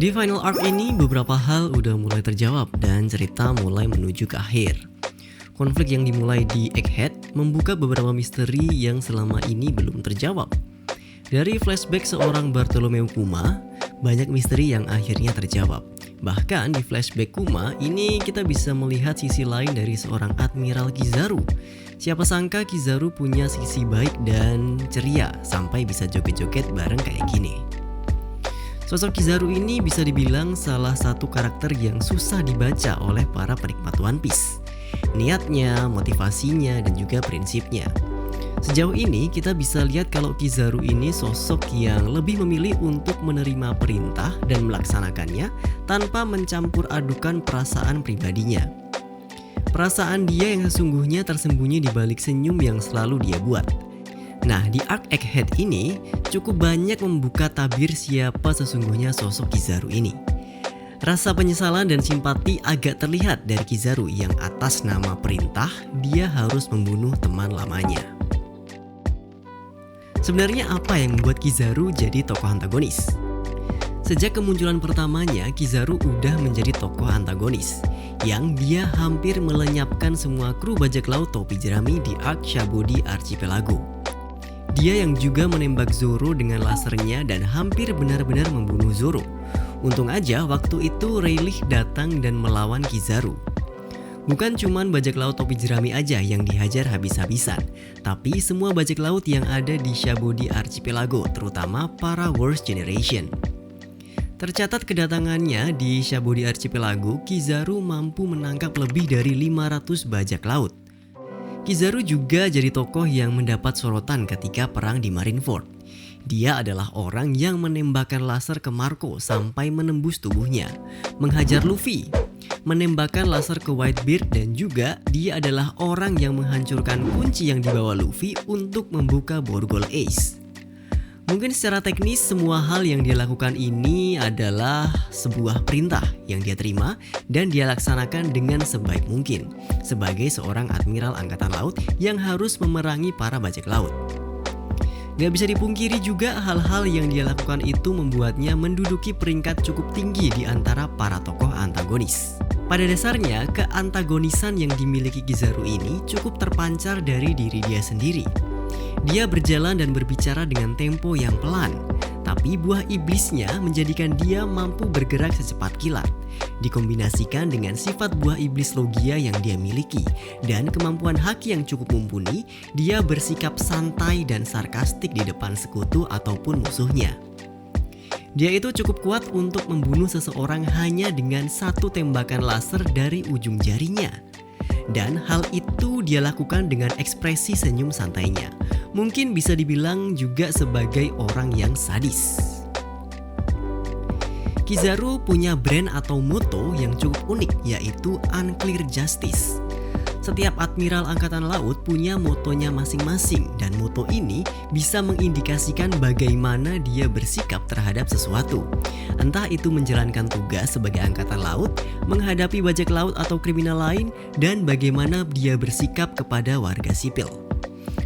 Di final arc ini beberapa hal udah mulai terjawab dan cerita mulai menuju ke akhir. Konflik yang dimulai di Egghead membuka beberapa misteri yang selama ini belum terjawab. Dari flashback seorang Bartholomew Kuma, banyak misteri yang akhirnya terjawab. Bahkan di flashback Kuma ini kita bisa melihat sisi lain dari seorang Admiral Kizaru. Siapa sangka Kizaru punya sisi baik dan ceria sampai bisa joget-joget bareng kayak gini. Sosok Kizaru ini bisa dibilang salah satu karakter yang susah dibaca oleh para penikmat One Piece. Niatnya, motivasinya, dan juga prinsipnya. Sejauh ini kita bisa lihat kalau Kizaru ini sosok yang lebih memilih untuk menerima perintah dan melaksanakannya tanpa mencampur adukan perasaan pribadinya. Perasaan dia yang sesungguhnya tersembunyi di balik senyum yang selalu dia buat. Nah, di arc Egghead ini cukup banyak membuka tabir siapa sesungguhnya sosok Kizaru ini. Rasa penyesalan dan simpati agak terlihat dari Kizaru yang atas nama perintah dia harus membunuh teman lamanya. Sebenarnya apa yang membuat Kizaru jadi tokoh antagonis? Sejak kemunculan pertamanya, Kizaru udah menjadi tokoh antagonis yang dia hampir melenyapkan semua kru bajak laut topi jerami di arc Shabodi Archipelago. Dia yang juga menembak Zoro dengan lasernya dan hampir benar-benar membunuh Zoro. Untung aja waktu itu Rayleigh datang dan melawan Kizaru. Bukan cuman bajak laut topi jerami aja yang dihajar habis-habisan, tapi semua bajak laut yang ada di Shabodi Archipelago, terutama para Worst Generation. Tercatat kedatangannya di Shabodi Archipelago, Kizaru mampu menangkap lebih dari 500 bajak laut. Kizaru juga jadi tokoh yang mendapat sorotan ketika perang di Marineford. Dia adalah orang yang menembakkan laser ke Marco sampai menembus tubuhnya, menghajar Luffy, menembakkan laser ke Whitebeard, dan juga dia adalah orang yang menghancurkan kunci yang dibawa Luffy untuk membuka borgol Ace. Mungkin secara teknis semua hal yang dia lakukan ini adalah sebuah perintah yang dia terima dan dia laksanakan dengan sebaik mungkin sebagai seorang admiral angkatan laut yang harus memerangi para bajak laut. Gak bisa dipungkiri juga hal-hal yang dia lakukan itu membuatnya menduduki peringkat cukup tinggi di antara para tokoh antagonis. Pada dasarnya, keantagonisan yang dimiliki Kizaru ini cukup terpancar dari diri dia sendiri. Dia berjalan dan berbicara dengan tempo yang pelan, tapi buah iblisnya menjadikan dia mampu bergerak secepat kilat. Dikombinasikan dengan sifat buah iblis Logia yang dia miliki dan kemampuan haki yang cukup mumpuni, dia bersikap santai dan sarkastik di depan sekutu ataupun musuhnya. Dia itu cukup kuat untuk membunuh seseorang hanya dengan satu tembakan laser dari ujung jarinya. Dan hal itu dia lakukan dengan ekspresi senyum santainya. Mungkin bisa dibilang juga sebagai orang yang sadis. Kizaru punya brand atau moto yang cukup unik, yaitu Unclear Justice. Setiap admiral angkatan laut punya motonya masing-masing, dan moto ini bisa mengindikasikan bagaimana dia bersikap terhadap sesuatu. Entah itu menjalankan tugas sebagai angkatan laut, menghadapi bajak laut atau kriminal lain, dan bagaimana dia bersikap kepada warga sipil.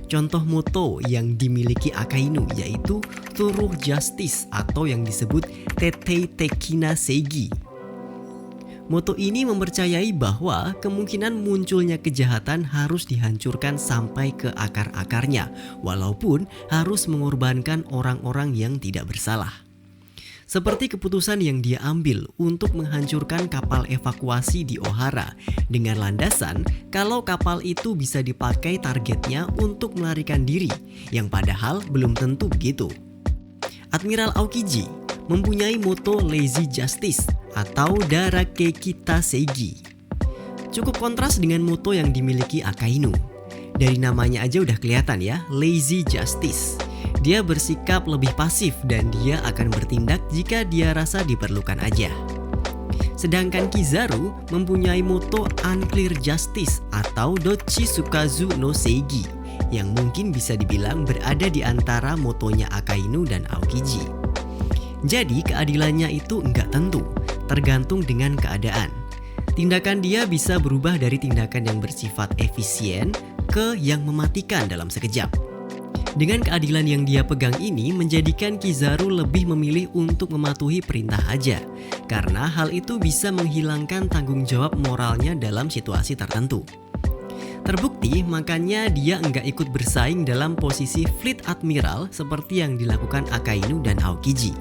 Contoh moto yang dimiliki Akainu yaitu Thorough Justice atau yang disebut Tetei Tekina Seigi. Moto ini mempercayai bahwa kemungkinan munculnya kejahatan harus dihancurkan sampai ke akar-akarnya, walaupun harus mengorbankan orang-orang yang tidak bersalah. Seperti keputusan yang dia ambil untuk menghancurkan kapal evakuasi di Ohara dengan landasan kalau kapal itu bisa dipakai targetnya untuk melarikan diri, yang padahal belum tentu begitu. Admiral Aokiji mempunyai moto Lazy Justice atau Darake Kita Seigi. Cukup kontras dengan moto yang dimiliki Akainu. Dari namanya aja udah kelihatan ya, Lazy Justice. Dia bersikap lebih pasif dan dia akan bertindak jika dia rasa diperlukan aja. Sedangkan Kizaru mempunyai moto Unclear Justice atau Dochi Sukazu no Seigi yang mungkin bisa dibilang berada di antara motonya Akainu dan Aokiji. Jadi keadilannya itu enggak tentu, tergantung dengan keadaan. Tindakan dia bisa berubah dari tindakan yang bersifat efisien ke yang mematikan dalam sekejap. Dengan keadilan yang dia pegang ini menjadikan Kizaru lebih memilih untuk mematuhi perintah aja, karena hal itu bisa menghilangkan tanggung jawab moralnya dalam situasi tertentu. Terbukti, makanya dia nggak ikut bersaing dalam posisi Fleet Admiral seperti yang dilakukan Akainu dan Aokiji.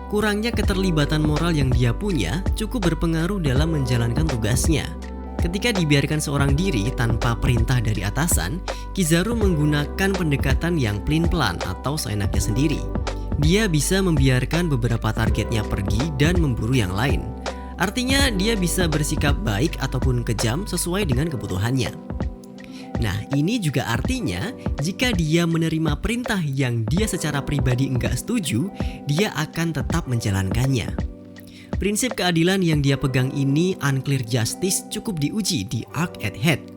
Kurangnya keterlibatan moral yang dia punya cukup berpengaruh dalam menjalankan tugasnya. Ketika dibiarkan seorang diri tanpa perintah dari atasan, Kizaru menggunakan pendekatan yang pelin-pelan atau seenaknya sendiri. Dia bisa membiarkan beberapa targetnya pergi dan memburu yang lain. Artinya dia bisa bersikap baik ataupun kejam sesuai dengan kebutuhannya. Nah, ini juga artinya jika dia menerima perintah yang dia secara pribadi enggak setuju, dia akan tetap menjalankannya. Prinsip keadilan yang dia pegang ini, Unclear Justice, cukup diuji di Arc Egghead.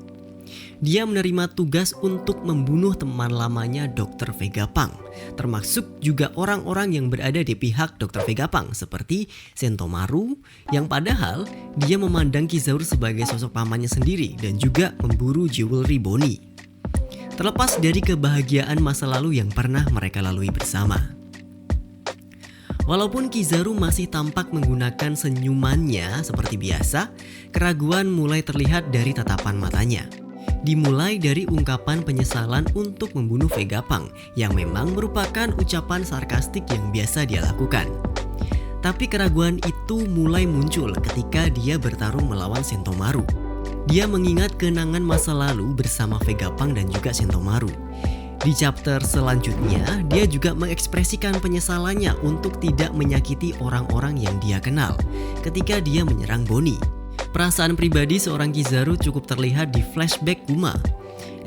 Dia menerima tugas untuk membunuh teman lamanya Dr. Vegapunk, termasuk juga orang-orang yang berada di pihak Dr. Vegapunk seperti Sentomaru, yang padahal dia memandang Kizaru sebagai sosok pamannya sendiri dan juga memburu Jewelry Bonnie. Terlepas dari kebahagiaan masa lalu yang pernah mereka lalui bersama. Walaupun Kizaru masih tampak menggunakan senyumannya seperti biasa, keraguan mulai terlihat dari tatapan matanya. Dimulai dari ungkapan penyesalan untuk membunuh Vegapunk yang memang merupakan ucapan sarkastik yang biasa dia lakukan. Tapi keraguan itu mulai muncul ketika dia bertarung melawan Sentomaru. Dia mengingat kenangan masa lalu bersama Vegapunk dan juga Sentomaru. Di chapter selanjutnya, dia juga mengekspresikan penyesalannya untuk tidak menyakiti orang-orang yang dia kenal ketika dia menyerang Bonnie. Perasaan pribadi seorang Kizaru cukup terlihat di flashback Kuma.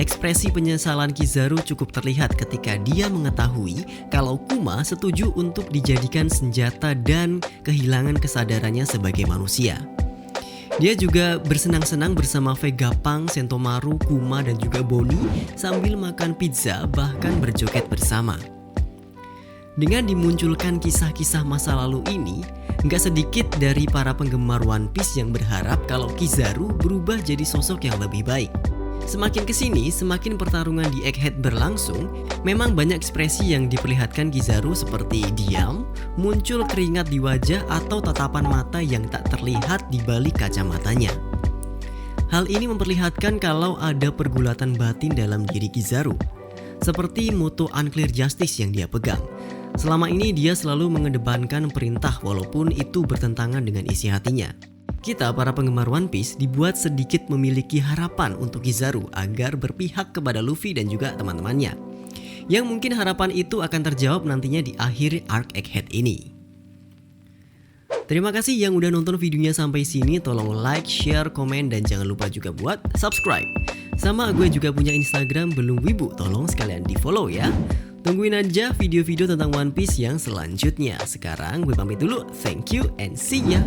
Ekspresi penyesalan Kizaru cukup terlihat ketika dia mengetahui kalau Kuma setuju untuk dijadikan senjata dan kehilangan kesadarannya sebagai manusia. Dia juga bersenang-senang bersama Vegapunk, Sentomaru, Kuma, dan juga Bonnie sambil makan pizza bahkan berjoget bersama. Dengan dimunculkan kisah-kisah masa lalu ini, nggak sedikit dari para penggemar One Piece yang berharap kalau Kizaru berubah jadi sosok yang lebih baik. Semakin kesini, semakin pertarungan di Egghead berlangsung, memang banyak ekspresi yang diperlihatkan Kizaru seperti diam, muncul keringat di wajah atau tatapan mata yang tak terlihat di balik kacamatanya. Hal ini memperlihatkan kalau ada pergulatan batin dalam diri Kizaru, seperti moto Unclear Justice yang dia pegang. Selama ini dia selalu mengedepankan perintah walaupun itu bertentangan dengan isi hatinya. Kita para penggemar One Piece dibuat sedikit memiliki harapan untuk Kizaru agar berpihak kepada Luffy dan juga teman-temannya. Yang mungkin harapan itu akan terjawab nantinya di akhir Arc Egghead ini. Terima kasih yang udah nonton videonya sampai sini. Tolong like, share, komen, dan jangan lupa juga buat subscribe. Sama gue juga punya Instagram Belum Wibu, tolong sekalian di follow ya. Tungguin aja video-video tentang One Piece yang selanjutnya. Sekarang gue pamit dulu, thank you and see ya.